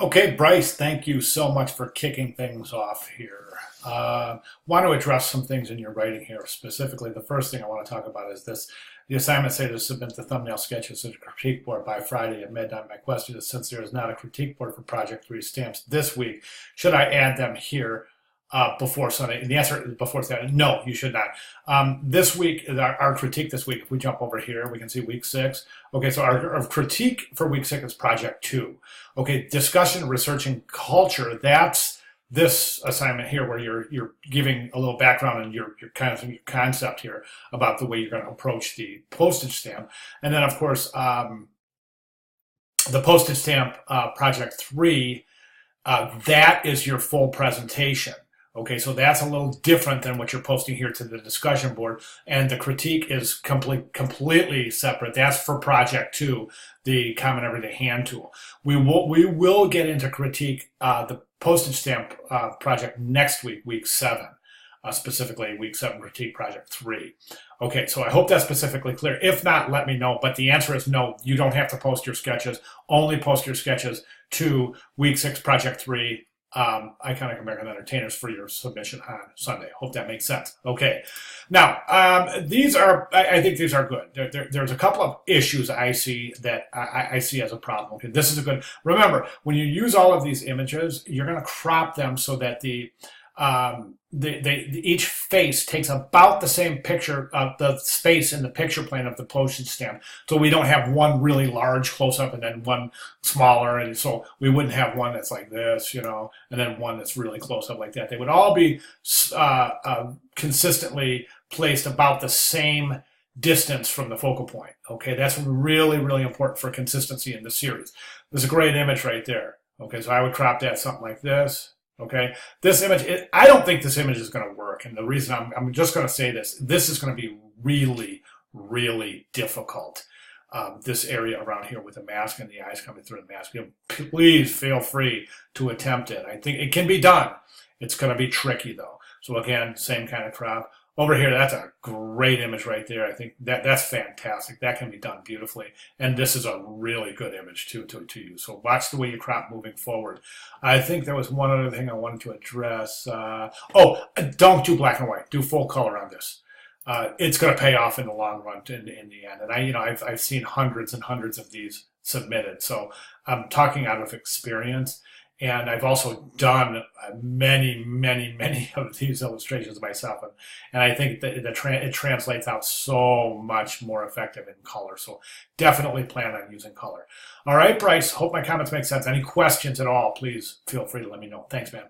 Okay, Bryce, thank you so much for kicking things off here. Want to address some things in your writing here. Specifically, the first thing I want to talk about is this. The assignment say to submit the thumbnail sketches to the critique board by Friday at midnight. My question is, since there is not a critique board for Project 3 stamps this week, should I add them here before Sunday? And the answer is before Sunday. No, you should not. This week, our critique this week, if we jump over here, we can see week 6. Okay, so our critique for week 6 is Project 2. Okay, discussion, researching culture, that's this assignment here where you're giving a little background and your kind of your concept here about the way you're going to approach the postage stamp. And then, of course, the postage stamp Project 3, that is your full presentation. Okay, so that's a little different than what you're posting here to the discussion board. And the critique is completely separate. That's for Project 2, the Common Everyday Hand tool. We will get into critique the postage stamp project next week, week 7. Specifically, week 7 critique Project 3. Okay, so I hope that's specifically clear. If not, let me know. But the answer is no, you don't have to post your sketches. Only post your sketches to week 6 Project 3 Iconic American Entertainers for your submission on Sunday. Hope that makes sense. Okay. Now, I think these are good. There's a couple of issues I see that I see as a problem. Okay. This is a good, remember, when you use all of these images, you're going to crop them so that each face takes about the same picture of the space in the picture plane of the postage stamp. So we don't have one really large close up and then one smaller. And so we wouldn't have one that's like this, and then one that's really close up like that. They would all be consistently placed about the same distance from the focal point. Okay, that's really, really important for consistency in the series. There's a great image right there. Okay, so I would crop that something like this. Okay, this image, I don't think this image is going to work. And the reason I'm just going to say this is going to be really, really difficult. This area around here with the mask and the eyes coming through the mask. Please feel free to attempt it. I think it can be done. It's going to be tricky though. So again, same kind of crop. Over here, that's a great image right there. I think that's fantastic. That can be done beautifully. And this is a really good image too to use. So watch the way you crop moving forward. I think there was one other thing I wanted to address. Don't do black and white. Do full color on this. It's going to pay off in the long run in the end. And I've seen hundreds and hundreds of these submitted. So I'm talking out of experience. And I've also done many, many, many of these illustrations myself. And I think that it translates out so much more effective in color. So definitely plan on using color. All right, Bryce, hope my comments make sense. Any questions at all, please feel free to let me know. Thanks, man.